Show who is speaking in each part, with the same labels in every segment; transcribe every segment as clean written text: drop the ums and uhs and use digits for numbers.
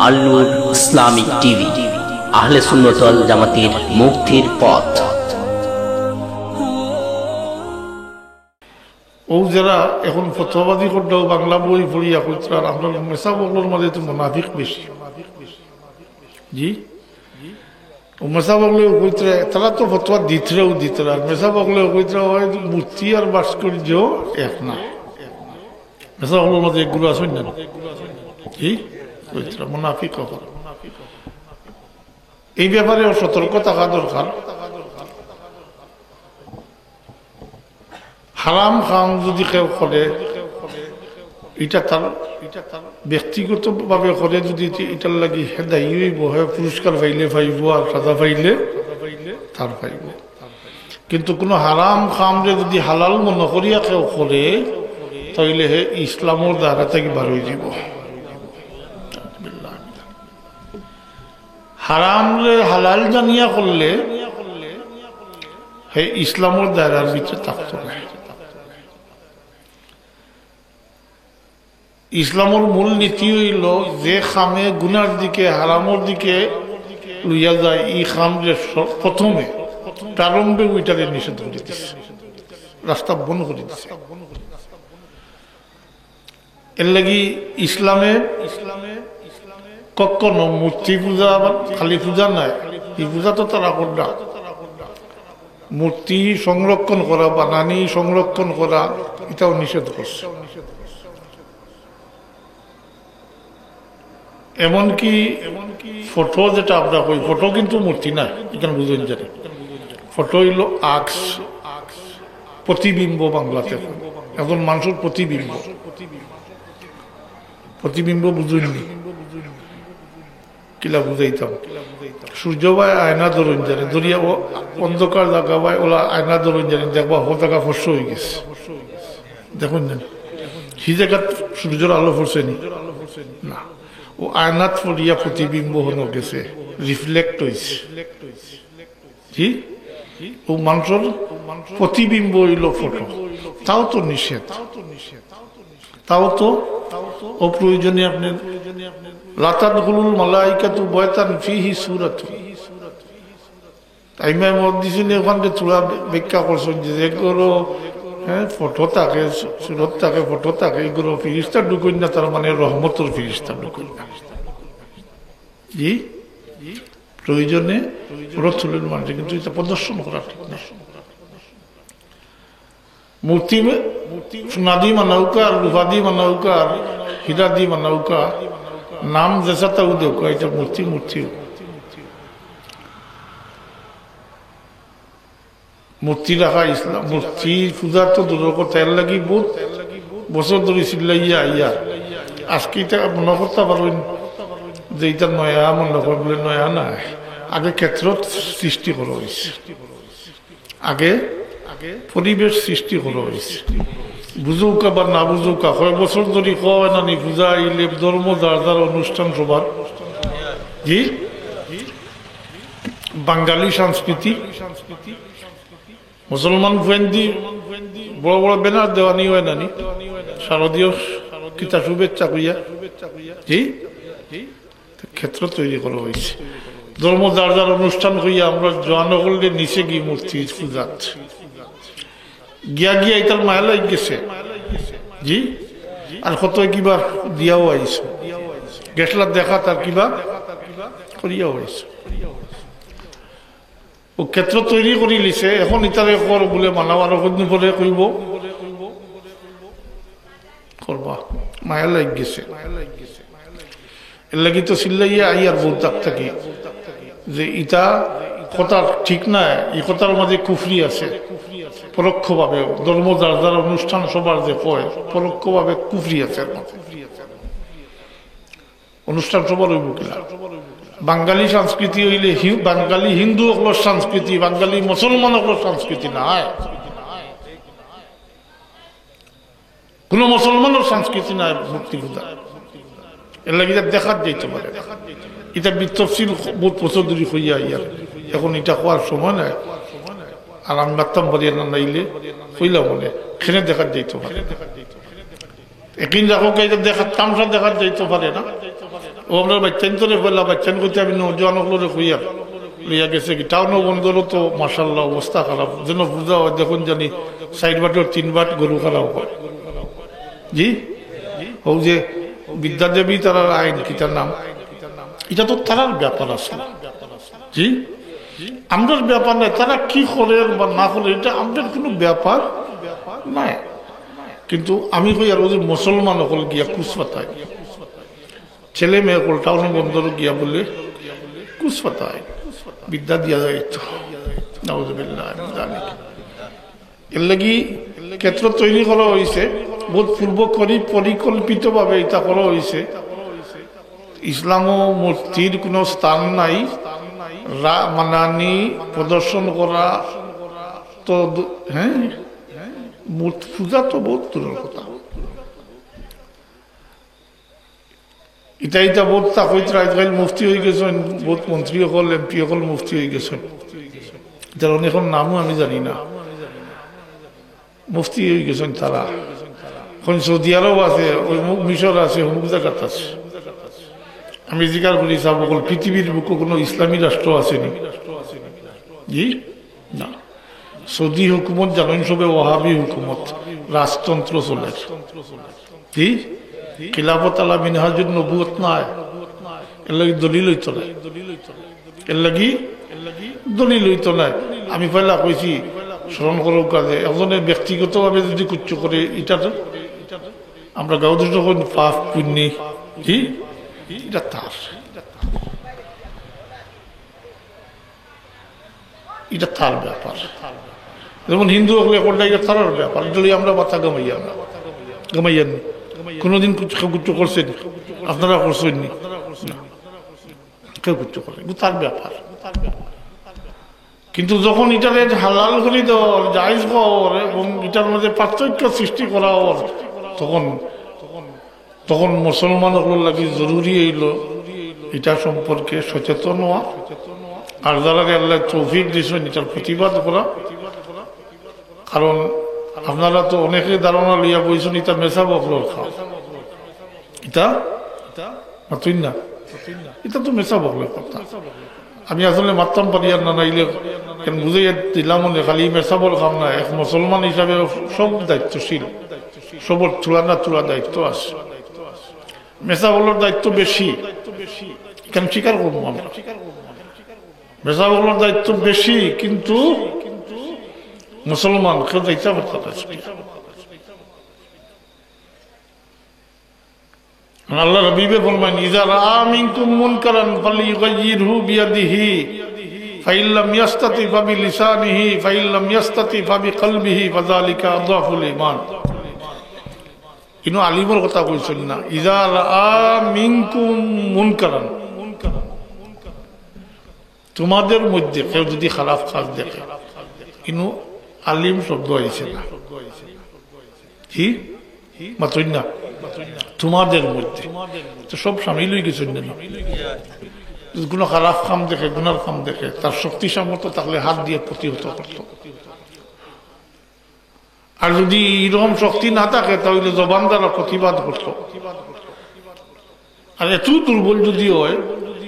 Speaker 1: আল নূর Islamic TV, আহলে সুন্নাত ওয়াল জামাতের মুক্তির পথ।
Speaker 2: ও যারা এখন ফতোয়াবাদী করলেও বাংলা বই পড়িয়া কইতার আমরা মেসা বগলোর মাঝে তো মুনাফিক বেশি। জি ও মেসা বগলেও কইতরা তারা তো ফতোয়া দিতরা আর মেসা বগলেও কইতরা হয় মূর্তি আর ভাস্কর্য এক না। মেসা বগলোর মাঝে এগুলো আসেন না কি কইতরা মুনাফিক কখন। এই ব্যাপারে সতর্ক থাকা দরকার। হারাম খাম যদি কেউ করে এটা তার ব্যক্তিগত ভাবে করে, যদি এটার লাগি হেদাই বহে পুরস্কার পাইলে পাইব আর সাজা পাইলে তার পাইব। কিন্তু কোনো হারাম খামরে যদি হালাল মনে করিয়া কেউ করে তাইলে হে ইসলামের দ্বারা থেকে বার হয়ে যাব। হারামরে হালাল জানিয়া করলে হে ইসলামের দ্বারার ভিতরে থাকতে না। ইসলামের মূল নীতি হইল যে খামে গুনার দিকে হারামর দিকে লইয়া যায়, এই খাম যে প্রথমে প্রারম্ভে ওইটাকে নিষেধ করে দিচ্ছে, রাস্তা বন্ধ করে দিচ্ছে। এর লাগি ইসলামে কখনো মূর্তি পূজা বা খালি পূজা নাই, এই পূজা তো তারা করডা। মূর্তি সংরক্ষণ করা, বানানি সংরক্ষণ করা এটাও নিষেধ করছে। এমনকি ফটো যেটা আমরা কই, ফটো কিন্তু মূর্তি না, এখানে বুঝেন জানি। ফটো হইল আক্স, প্রতিবিম্ব বাংলাতে। এখন মানুষের প্রতিবিম্ব, প্রতিবিম্ব বুঝুননি কিলা বুঝাইতাম। সূর্য ভাই আয়না ধরুন জানি, ধরিয়া অন্ধকার জায়গা ভাই ওলা আয়না ধরুন জানি, দেখবা হো জায়গা ফর্স হয়ে গেছে। দেখুন জানি সেই জায়গা সূর্যের আলো ফরছে নি না, ও আয়নাত পড়িয়া প্রতিবিম্ব হন গেছে, রিফ্লেক্ট হয়েছে। জি ও মানুষের প্রতিবিম্ব হইল ফটো, তাও তো নিষেধ, তাও তো অপ্রয়োজনীয়। আপনি লাতাদখুলুল মালাইকাতু বাইতান ফিহি সূরাতু, তাই আমি দিছিনি ওখানে তোরা ব্যাখ্যা করছেন যে যেগুলো ফটো থাকে, সুরত থাকে, ফটো থাকে, এগুলো ফিরিস্তা ঢুকুন না, তার মানে রহমতুল ফিরিস্তা ঢুকুন না। জি প্রয়োজনে রসুলের মানুষ, কিন্তু এটা প্রদর্শন করা ঠিক না। মূর্তি সোনাদি মানাউকা আর রূপাদি মানাউকা আর হীরাদি মানাউকা, নাম যেসা তাও দেখো, এটা মূর্তি মূর্তি মূর্তি রাখা ইসলাম। মূর্তি পূজা তো দূরের কথা, এর লাগি বহুত বছর ধরে চিল্লাইয়া আইয়া আজকে এটা মনে করতে পারবেন যে এটা নয়া মনে করে বলে নয়া না। আগে ক্ষেত্র সৃষ্টি করা হয়েছে, আগে পরিবেশ সৃষ্টি করা হয়েছে। বুঝুকা বা না বুঝুকা কয়েক বছর ধরে কয় না নি পূজা আইলে ধর্ম যার যার অনুষ্ঠান সবার। জি বাঙালি সংস্কৃতি, মুসলমান ফ্রেন্ডি বড় বড় ব্যানার দেওয়ানি হয় নানি, শারদীয় কিতা শুভেচ্ছা কইয়া। জি ক্ষেত্র তৈরি করা হয়েছে, ধর্ম যার যার অনুষ্ঠান হইয়া আমরা জোয়ানো করলে নিচে গিয়ে মূর্তি পূজাত গিয়া গিয়া এটার মায়া লাগ গেছে। জি আর কত কিবা দিয়াও আইছে, গেছলা দেখা তার কিবা করিয়াও আইছে। ও ক্ষেত্র তৈরি করে লিছে, এখন ইতারে কর বলে মানাও আর কদিন পরে কইব করবা, মায়া লাগ গেছে। এর লাগি তো চিল্লাইয়া আইয়ার বহুত দাগ থাকি যে ইটা কথা ঠিক না, এই কথার মাঝে কুফরি আছে পরোক্ষভাবে। ধর্ম যার যার অনুষ্ঠান সবার যে কয় পরোক্ষভাবে কুফরি আছে, অনুষ্ঠান সবার হইব কিনা। বাঙালি সংস্কৃতি হইলে বাঙালি হিন্দু হকলের সংস্কৃতি, বাঙালি মুসলমান হকলের সংস্কৃতি নাই, কোন মুসলমানের সংস্কৃতি নাই মূর্তি পূজা। এর লাগে দেখার যাইতে পারে, এটা বিতফসিল বহুত বছর ধরে হইয়া ইয়ার, এখন এটা হওয়ার সময় নাই। আর আমি মারতাম বাড়িয়ে না নাইলে হইলাম মনে খেনে দেখার যাইতে পারে। একদিন দেখো এটা দেখার তামসা দেখার যাইতে পারে না, ও আপনার বাচ্চান তো বললাম বাচ্চান করতে আমি নৌজওয়ান হলো খুইয়া লইয়া গেছে কি টাউনও বন্দরও তো মার্শাল্লাহ অবস্থা খারাপ যেন বুঝা হয় দেখুন জানি সাইড বাটের 3 বাট গরু খারাপ হয় জি ও যে বিদ্যাদেবী তার আইন কি তার নাম এটা তো তারার ব্যাপার আসলে জি আমাদের ব্যাপার নাই তারা কি করে বা না করে এটা আমাদের কোনো ব্যাপার নাই কিন্তু আমি কই আর ওদের মুসলমান হল গিয়া কুসপাতায় ছেলে মেয়ে হল টাউন বন্দর গিয়া বলে কুসপাতায় বিদ্যা দিয়া যায় তো এর লাগি ক্ষেত্র তৈরি করা হয়েছে বহুত পূর্ব করি পরিকল্পিত ভাবে এটা করা হয়েছে ইসলাম ও মূর্তির কোনো স্থান নাই মানানি প্রদর্শন করা তো হ্যাঁ মূর্তি পূজা তো বহুত দূরের কথা এটা বহুত তাকইত রাজগাইল মুফতি হয়ে গেছেন বহুত মন্ত্রী হল এমপি হল মুফতি হয়ে গেছেন যার অনেক নামও আমি জানি না মুফতি হয়ে গেছেন তারা এখন সৌদি আরব আছে ওই মিশর আছে অমুক জায়গাত আছে আমি জিজ্ঞাসা করি সাহেব পৃথিবীর বুকে কোনো ইসলামী রাষ্ট্র আসেনি জি না সৌদি হুকুমত জানেন সবে ওয়াহাবি হুকুমত রাজতন্ত্র চলে জি খিলাফত আলা মিনহাজুন নবুয়ত নাই এর লাগি দলিল হইতো না এর লাগি দলিল হইতো না আমি পয়লা কইছি স্মরণ করো কাজে একজনের ব্যক্তিগতভাবে যদি কুচ্ছ করে এটা আমরা গাঁও যখন পাপ পুণ্যি জি এটা তার এটা তার ব্যাপার যেমন হিন্দু হলে কোনটা এটা তার ব্যাপার যদি আমরা মাথা গামাইয়ান কোনোদিন কুচ্ছ করছেন আপনারা করছেননি কেউ কুচ্ছ করেন তার ব্যাপার কিন্তু যখন এটারে হালাল করে দেওয়ার জায়েজ হওয়ার এবং এটার মধ্যে পার্থক্য সৃষ্টি করা হওয়ার তখন মুসলমানগুলোর লাগি জরুরি হইল এটা সম্পর্কে সচেতন হওয়া আর যারা আল্লাহ তৌফিক দিয়েছেন এটার প্রতিবাদ করা কারণ আপনারা তো অনেকে ধারণা লইয়া বইছেন এটা মেসা বকলোর খাও এটা তুই না এটা তো মেসা বকলোর কথা আমি আসলে মারতাম পারি আর না নাইলে কেন বুঝে দিলাম মনে খালি মেসা বল খাম না এক মুসলমান হিসাবে সব দায়িত্বশীল সবর চূড়া না চূড়া দায়িত্ব আছে মেসা বলার দায়িত্ব বেশি কেন স্বীকার করবো আমরা মেসা বলার দায়িত্ব বেশি কিন্তু মুসলমান কেউ দায়িত্ব করতে আল্লাহ হাবিবে ফরমান ইযা রাআ মিনকুম মুনকারান ফালইয়ুগাইয়িরহু বিয়াদিহি ফাইন লাম ইয়াস্তাতি ফাবিলিসানিহি ফাইন লাম ইয়াস্তাতি ফাবিকলবিহি ফাযালিকা আযআফুল ঈমান ইনো আলিমের কথা কইছেন না ইযা রাআ মিনকুম মুনকারান তোমাদের মধ্যে কেউ যদি খারাপ কাজ দেখে ইনো আলিম শব্দ হয়েছে না কি মাত্রই না তোমাদের মধ্যে তো সব সামিল হয়ে গেছেন না কোনো খারাপ কাম দেখে গুনার কাম দেখে তার শক্তি সামর্থ্য থাকলে হাত দিয়ে প্রতিহত করত আর যদি এরকম শক্তি না থাকে তাহলে জবান দ্বারা প্রতিবাদ করত আর এত দুর্বল যদি হয়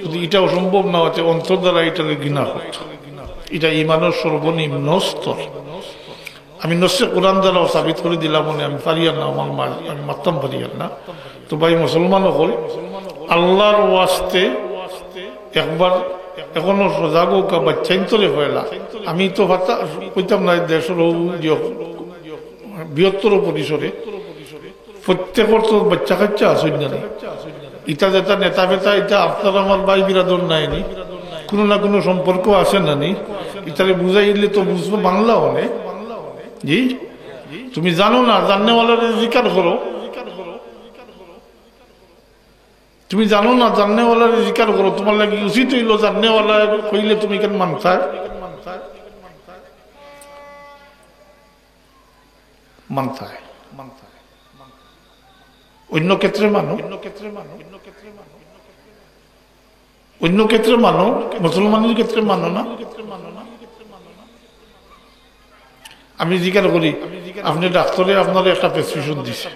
Speaker 2: যদি এটা অসম্ভব না হচ্ছে অন্তর দ্বারা এটাকে ঘৃণা করত এটা ইমানের সর্বনিম্ন স্তর আমি নসে কোরআন দ্বারাও সাবিত করে দিলাম মনে আমি পারিয়ার না আমার মা আমি মারতাম পারিয়ার না তো ভাই মুসলমান হল আল্লাহর ওয়াস্তে একবার এখনো সজাগ হোক বা চেন্তরে হইলা আমি তো কইতাম না দেশের বৃহত্তর পরিসরে প্রত্যেকের তো বাচ্চা কাচ্চা আসেন না ইটা যেটা নেতা ফেতা এটা আপনার আমার ভাই বিরাদর নাইনি কোনো না কোনো সম্পর্ক আছে না নি ইটারে বুঝাইলে তো বুঝবো বাংলা অনেক জি তুমি জানো না জাননেওয়ালার জিকার করো তুমি জানো না জাননেওয়ালার জিকার করো তোমার লাগে উচিত হইল জাননেওয়ালা কইলে তুমি কেন মানতা অন্য ক্ষেত্রে মানো অন্য ক্ষেত্রে মানো মুসলমানের ক্ষেত্রে মানো না আমি জিজ্ঞাসা করি আপনি ডাক্তারে আপনার একটা প্রেসক্রিপশন দিছে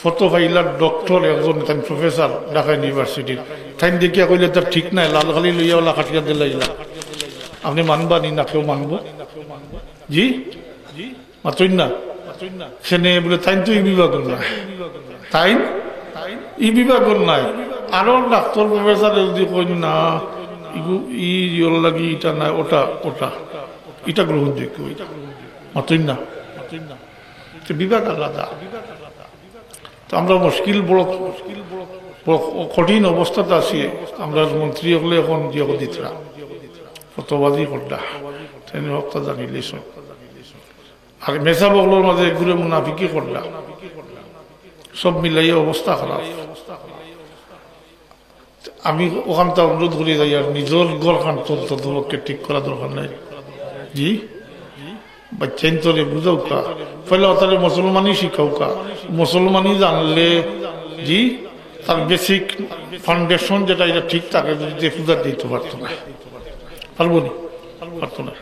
Speaker 2: ফটো ফাইলার ডক্টর একজন তাই প্রফেসর ঢাকা ইউনিভার্সিটির তাই দেখিয়া কইলে তার ঠিক নাই লালখালি লইয়া ওলা কাটিয়া দিলাইলা আপনি মানবা নি না কেউ মানবো জি মাতই না সেনে বলে তাই তো এই বিভাগ নাই তাই ই বিভাগ নাই আরো ডাক্তার প্রফেসর যদি কই না ইর লাগি এটা নাই ওটা ওটা এটা গ্রহণযোগ্য মাতই না বিভাগ আলাদা তো আমরা মুশকিল বড় কঠিন অবস্থাতে আছি আমরা মন্ত্রী হলে এখন দিয়ে দিতরা ফটোবাজি করলা ট্রেন হকটা জানিলেই আর মেসা বগলোর মাঝে ঘুরে মুনাফিকি করলা সব মিলাইয়া অবস্থা খারাপ আমি ওখানটা অনুরোধ করি যাই আর নিজের ঘরখান তদপক্ষে ঠিক করা দরকার নাই জি বাচ্চাইন তোরে বুঝাও কা পহলে তারে মুসলমানই শিখাও কা মুসলমানই জানলে জি তার বেসিক ফাউন্ডেশন যেটা এটা ঠিক থাকে যদি পূজা দিতে পারতো না পারবো নি পারতো না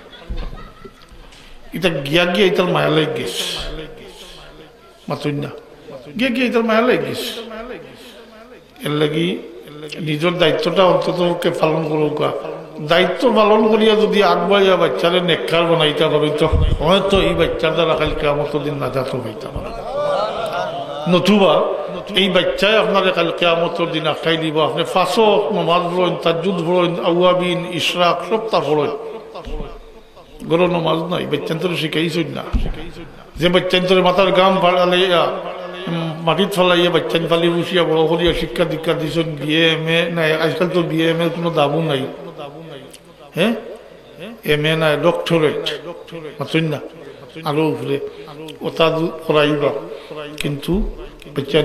Speaker 2: এটা গিয়া গিয়ে এটার মায়া লেগে গেছে মাতুই না গিয়ে গিয়ে এটার মায়া লেগে গেছে এর লাগি নিজের দায়িত্বটা অন্তত পালন করুক দায়িত্ব পালন করিয়া যদি আগবাড়িয়া বাচ্চারে নেককার বানাইতে পারি তো হয়তো এই বাচ্চার দ্বারা কাল কেয়ামত দিন নাজাত হইতে পারে নতুবা এই বাচ্চায় আপনার কাল কেয়ামতর দিন আটকাই দিব আপনি ফাঁসো নমাজ পড়েন তাজ্জুদ পড়েন আউয়াবিন ইশরাক সবটা পড়েন গরো নমাজ নাই বাচ্চান্তরে শিখাইছই না যে বাচ্চান্তরে মাথার গাম ফাড়ালাইয়া মাটিত ফেলাইয়া বাচ্চান ফালি বসিয়া বড় করিয়া শিক্ষা দীক্ষা দিছেন বিএ এম এ নাই আজকাল তো বিএ এম এ কোনো দাবু নাই হ্যাঁ এম এ নাই ডক্টরেট মাতুন না আরো উপরে ওটা করাইবা কিন্তু বাচ্চা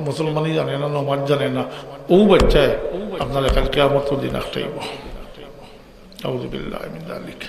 Speaker 2: মুসলমানই জানে না নমাজ জানে না ও বাচ্চায় আপনার এখানে কেয়ামত দিন আটকাইব আউযু বিল্লাহি মিন যালিক।